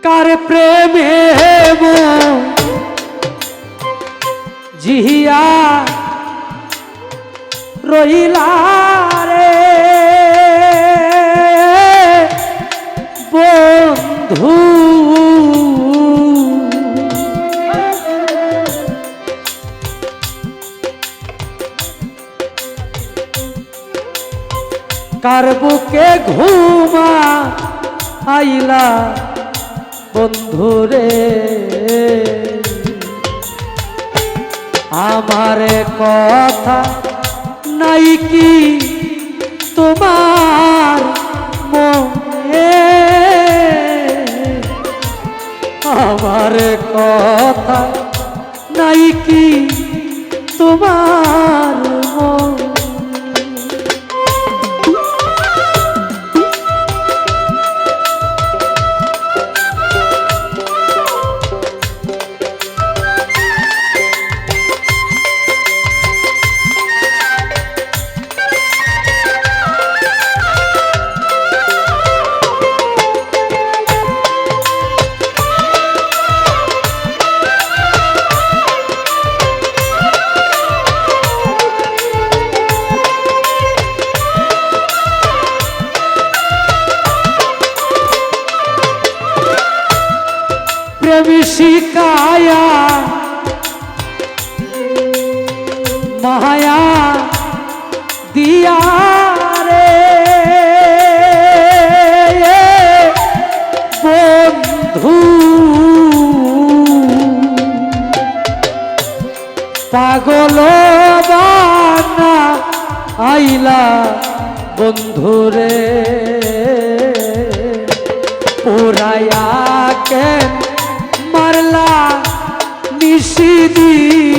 কার প্রেমে জিহিয়া রহিলা রে বন্ধু কার বুকে ঘুমা আইলা বন্ধুরে আমার কথা নাই কি তোমার মনে আমার কথা নাই কি তোমার মনে প্রেম শিকায়া মায়া দিয়া রে বন্ধু পাগল বানা আইলা বন্ধুরে পুরায়া কেন মারলা নিশিদিনে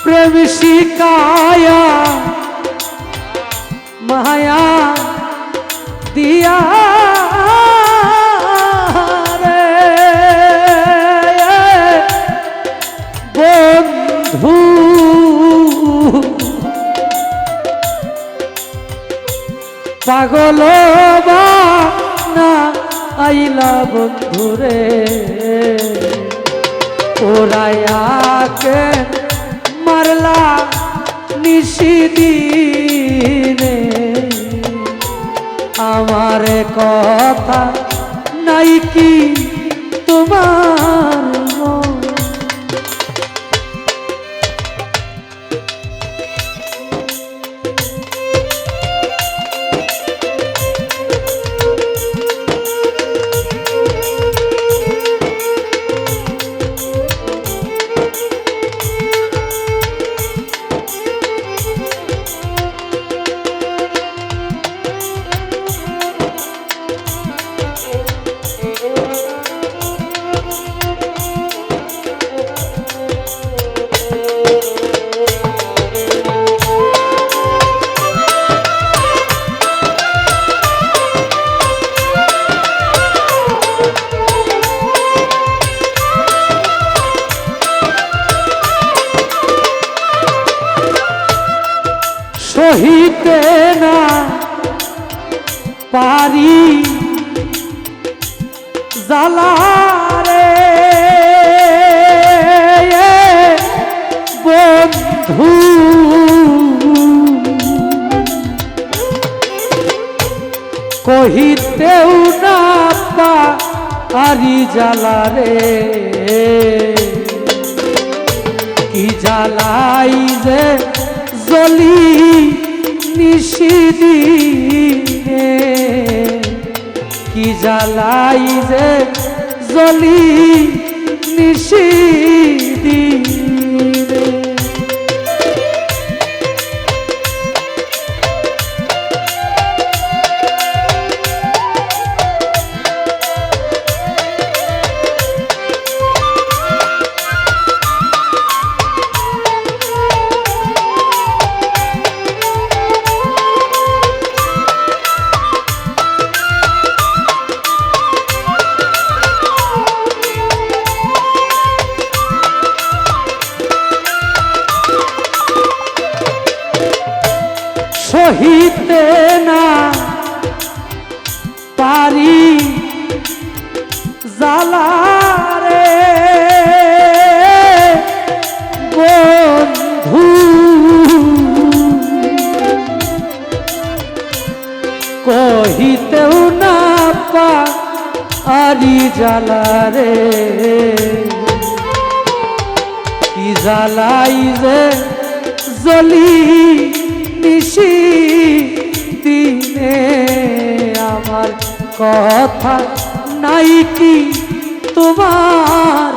প্রেম শিকায়া মায়া দিয়া রে বন্ধু পাগল বানা আইলা বন্ধুরে ওরায়া কে মারলা নিশিদিনে আমার কথা নাই কি তোমার মনে সহিতে না পারি জ্বালা রে বন্ধু কহিতেও না পারি জ্বালা রে কি জ্বালাই যে জলি নিশিদিনে কি জ্বালাই যে জলি নিশিদিনে ভুলিতে না পারি জালারে বন্ধু কহিতেও না পারি জালারে কি জালাই যে জলি নিশি দিনে আমার কথা নাই কি তোমার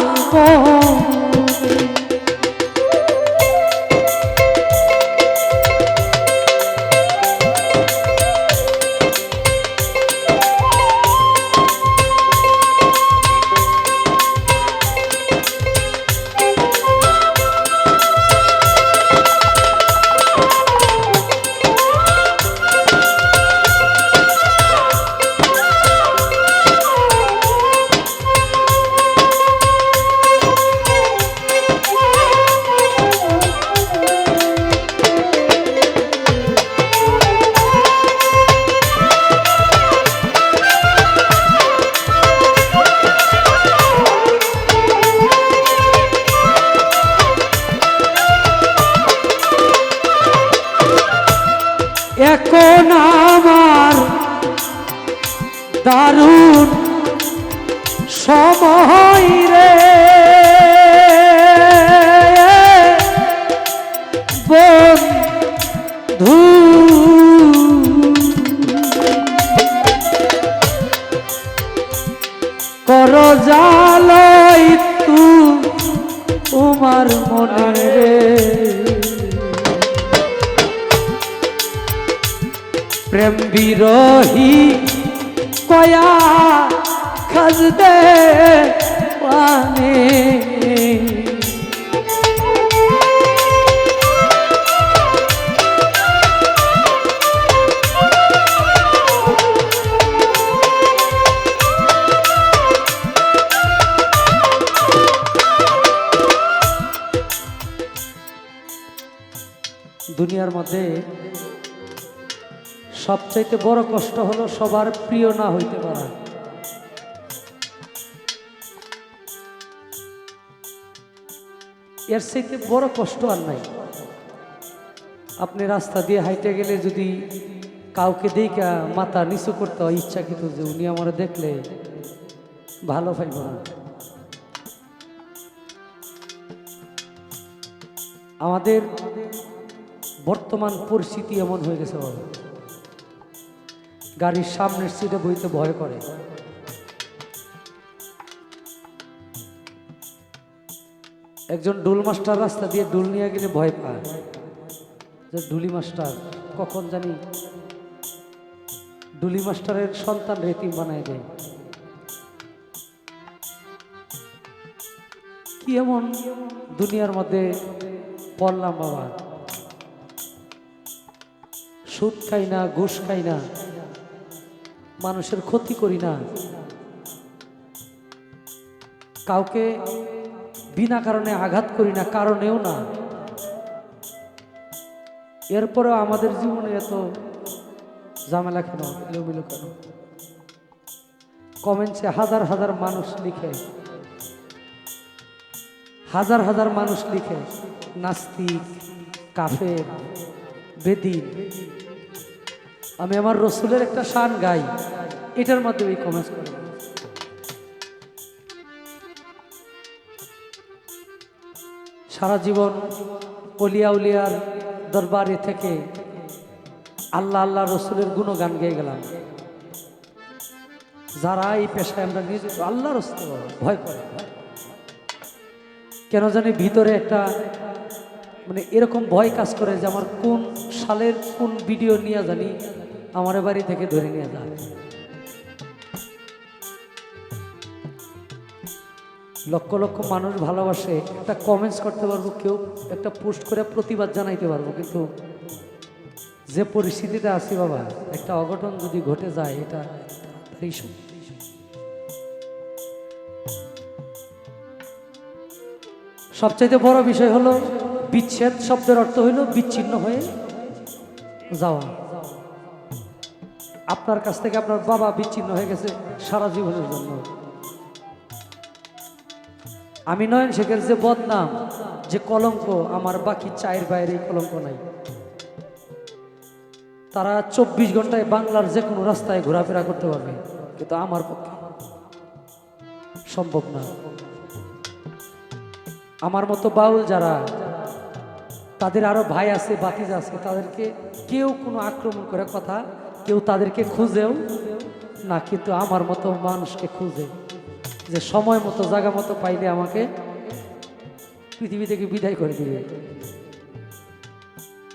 এখন আমার দারুণ সময় রে বন্ধু কর জালাই তোমার মনে রে প্রেম বিরোহী কয়া খাজদে পানে দুনিয়ার মধ্যে সবচাইতে বড় কষ্ট হলো সবার প্রিয় না হইতে পারা। এর চাইতে বড় কষ্ট আর নাই। আপনি রাস্তা দিয়ে হাইটে গেলে যদি কাউকে দেখা মাথা নিচু করতে হয় ইচ্ছাকৃত যে উনি আমার দেখলে ভালো পাইব না। আমাদের বর্তমান পরিস্থিতি এমন হয়ে গেছে, গাড়ির সামনের সিটে বইতে ভয় করে। একজন ডুল মাস্টার রাস্তা দিয়ে ডুল নিয়ে গেলে ভয় পায় যে ডুলি মাস্টার কখন জানি ডুলি মাস্টারের সন্তান রেতিম বানায় দেয়। কি এমন দুনিয়ার মধ্যে পড়লাম বাবা। সুদ খাই না, ঘুষ খাই না, মানুষের ক্ষতি করি না, কাউকে বিনা কারণে আঘাত করি না, কারণেও না। এরপরেও আমাদের জীবনে এত ঝামেলা কেন, এলোমেলো কেন? কমেন্টসে হাজার হাজার মানুষ লিখে, হাজার হাজার মানুষ লিখে নাস্তিক, কাফের, বেদিন। আমি আমার রসুলের একটা শান গাই, এটার মাধ্যমে কমেন্টস করি। সারা জীবন অলিয়া উলিয়ার দরবারে থেকে আল্লাহ আল্লাহ রসুলের গুণগান গেয়ে গেলাম। যারা এই পেশায় আমরা নিয়োজিত আল্লাহ রসুল ভয় করে, কেন জানি ভিতরে একটা মানে এরকম ভয় কাজ করে যে আমার কোন সালের কোন ভিডিও নিয়ে জানি আমার বাড়ি থেকে ধরে নিয়ে যায়। লক্ষ লক্ষ মানুষ ভালোবাসে, একটা কমেন্টস করতে পারবো, কেউ একটা পোস্ট করে প্রতিবাদ জানাইতে পারবো, কিন্তু যে পরিস্থিতিতে আছি বাবা, একটা অঘটন যদি ঘটে যায় এটা সবচাইতে বড় বিষয় হলো বিচ্ছেদ শব্দের অর্থ হইল বিচ্ছিন্ন হয়ে যাওয়া। আপনার কাছ থেকে আপনার বাবা বিচ্ছিন্ন হয়ে গেছে সারা জীবনের জন্য। আমি নয়ন শেখের যে বদনাম, যে কলঙ্ক, আমার বাকি চায়ের বাইরে কলঙ্ক নাই। তারা 24 ঘন্টায় বাংলার যে কোনো রাস্তায় ঘোরাফেরা করতে পারবে, কিন্তু আমার পক্ষে সম্ভব না। আমার মতো বাউল যারা, তাদের আরো ভাই আছে, ভাতিজা আছে, তাদেরকে কেউ কোনো আক্রমণ করে কথা, কেউ তাদেরকে খুঁজেও না, কিন্তু আমার মতো মানুষকে খুঁজে, যে সময় মতো জায়গা মতো পাইলে আমাকে পৃথিবী থেকে বিদায় করে দিবে।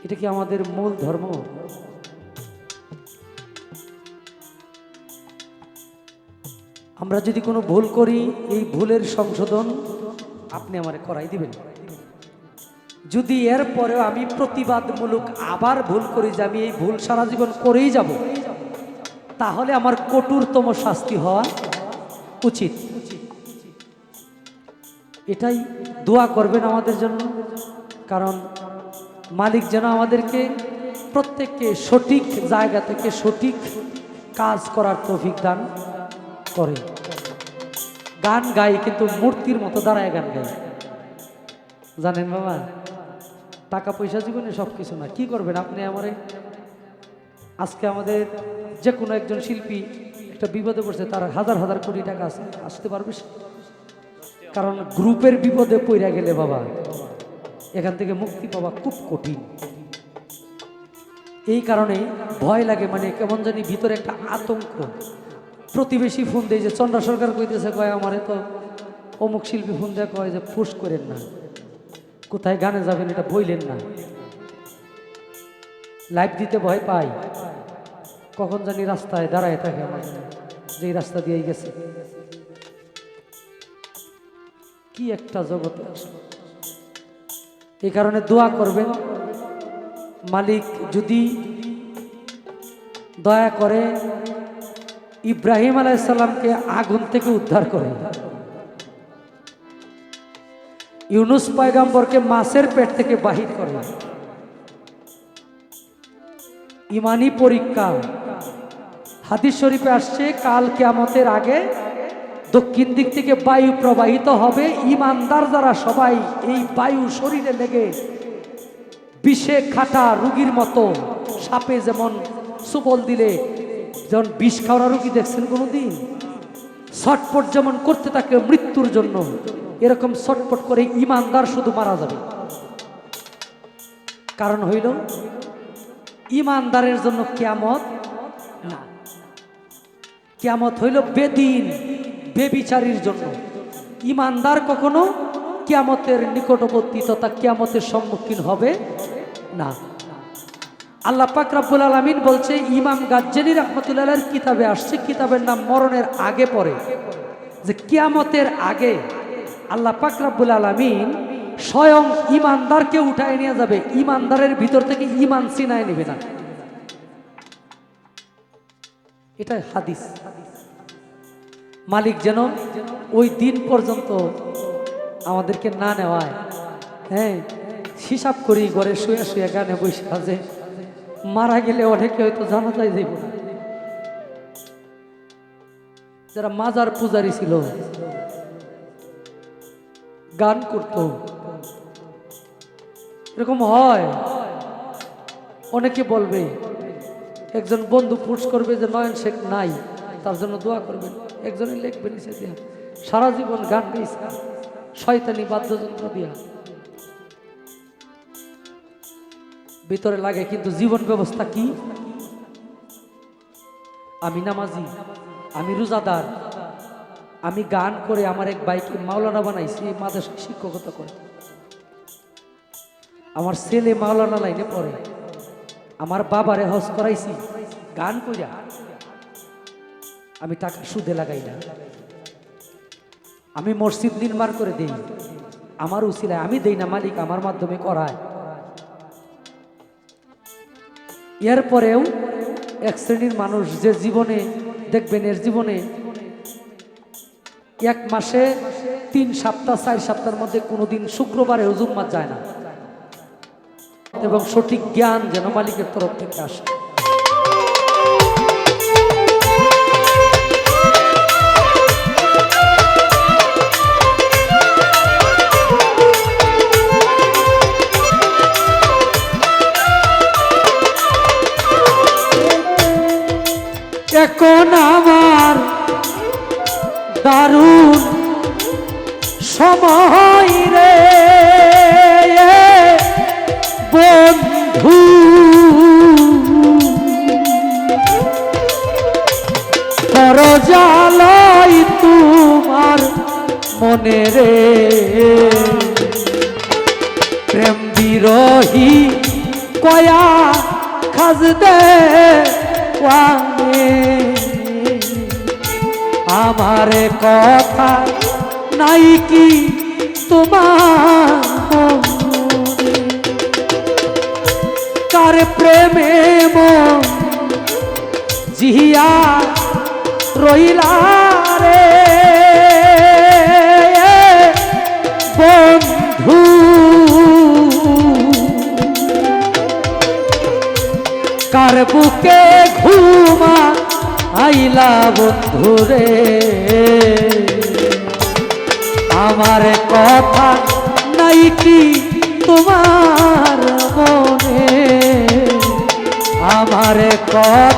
এটা কি আমাদের মূল ধর্ম? আমরা যদি কোনো ভুল করি, এই ভুলের সংশোধন আপনি আমারে করাই দিবেন। যদি এর পরেও আমি প্রতিবাদমূলক আবার ভুল করি, যে আমি এই ভুল সারা জীবন করেই যাব, তাহলে আমার কঠোরতম শাস্তি হওয়া উচিত। এটাই দোয়া করবেন আমাদের জন্য, কারণ মালিক যেন আমাদেরকে প্রত্যেককে সঠিক জায়গা থেকে সঠিক কাজ করার তৌফিক দান করে। গান গাই কিন্তু মূর্তির মতো দাঁড়ায় গান গাই, জানেন বাবা? টাকা পয়সা জীবনে সব কিছু না। কি করবেন আপনি আমারে? আজকে আমাদের যে কোনো একজন শিল্পী একটা বিপদে পড়ছে, তার হাজার হাজার কোটি টাকা আছে, আসতে পারবে? কারণ গ্রুপের বিপদে পড়ে গেলে বাবা, এখান থেকে মুক্তি পাওয়া খুব কঠিন। এই কারণে ভয় লাগে, মানে কেমন জানি ভিতরে একটা আতঙ্ক। প্রতিবেশী ফোন দেয় যে চন্দ্রা সরকার কইতেছে, কয় আমারে তো অমুক শিল্পী ফোন দেয়, কয় যে পুশ করেন না, কোথায় গানে যাবেন এটা বইলেন না। লাইভ দিতে ভয় পাই, কখন জানি রাস্তায় দাঁড়ায় থাকে আমার, যেই রাস্তা দিয়েই গেছে। কি একটা জগতে আসলে। এই কারণে দোয়া করবেন, মালিক যদি দয়া করে ইব্রাহিম আলাইহিস সালামকে আগুন থেকে উদ্ধার করে, ইউনুস পয়গম্বরকে মাছের পেট থেকে বাহির করে, ইমানি পরীক্ষা হাদিস শরীফে আসছে, কাল কিয়ামতের আগে দক্ষিণ দিক থেকে বায়ু প্রবাহিত হবে। ইমানদার যারা সবাই এই বায়ু শরীরে লেগে বিষে খাটা রোগীর মতো, সাপে যেমন সুবল দিলে যেমন বিষ খাওয়া রোগী দেখছেন কোনোদিন, ছটপট যেমন করতে থাকে মৃত্যুর জন্য, এরকম ছটপট করে ইমানদার শুধু মারা যাবে। কারণ হইল ইমানদারের জন্য কিয়ামত না, কিয়ামত হইল বেদিন বেবিচারীর জন্য। ইমানদার কখনো কিয়ামতের নিকটবর্তী তথা কিয়ামতের সম্মুখীন হবে না। আল্লাহ পাক রব্বুল আলামিন বলছে, ইমাম গাজ্জালী রাহমাতুল্লাহির কিতাবে আসছে, কিতাবের নাম মরণের আগে পড়ে, যে কিয়ামতের আগে আল্লাহ পাক রব্বুল আলামিন স্বয়ং ইমানদারকে উঠায় নিয়ে যাবে, ইমানদারের ভিতর থেকে ইমান ছিনায় নেবে না। এটা হাদিস। মালিক যেন ওই দিন পর্যন্ত আমাদেরকে না নেওয়ায়। হ্যাঁ, হিসাব করি ঘরে শুয়ে শুয়ে গানে বসে আছে, মারা গেলে অনেকে হয়তো জানাজায় যাইব না। যারা মাজার পূজারী ছিল, গান করত, এরকম হয়। অনেকে বলবে, একজন বন্ধু পুশ করবে যে নয়ন শেখ নাই, তার জন্য দোয়া করবেন। একজনে লিখবেন নিচে দিয়া, সারা জীবন গান গাইছে শয়তানি বাদ্যযন্ত্র দিয়া, ভিতরে লাগে কিন্তু জীবন ব্যবস্থা কি? আমি নামাজি, আমি রোজাদার, আমি গান করে আমার এক ভাইকে মাওলানা বানাইছি, মাদ্রাসায় শিক্ষকতা করে, আমার ছেলে মাওলানা লাইনে পড়ে, আমার বাবারে হজ করাইছি গান কইরা, আমি টাকা সুদে লাগাই না, আমি মসজিদ নির্মাণ করে দেই আমার উসিলায়, আমি দেই না, মালিক আমার মাধ্যমে করায়। এরপরেও এক শ্রেণীর মানুষ যে জীবনে দেখবেন, এর জীবনে এক মাসে 3 সপ্তাহ 4 সপ্তাহের মধ্যে কোনোদিন শুক্রবারেও জুম্মাত যায় না, এবং সঠিক জ্ঞান যেন মালিকের তরফ থেকে আসে। এখন আমার দারুণ সময় রে বন্ধু, করজালাই তোমার মনে রে প্রেম বিরোহী কয়া খাজ দে আমার কথা নাই কি তোমার কার প্রেমে মন জিয়া রইলা রে বন্ধু, কার বুকে ঘুমা আইলা বন্ধু রে আমার কথা নাই কি তোমার মনে, আমার কথা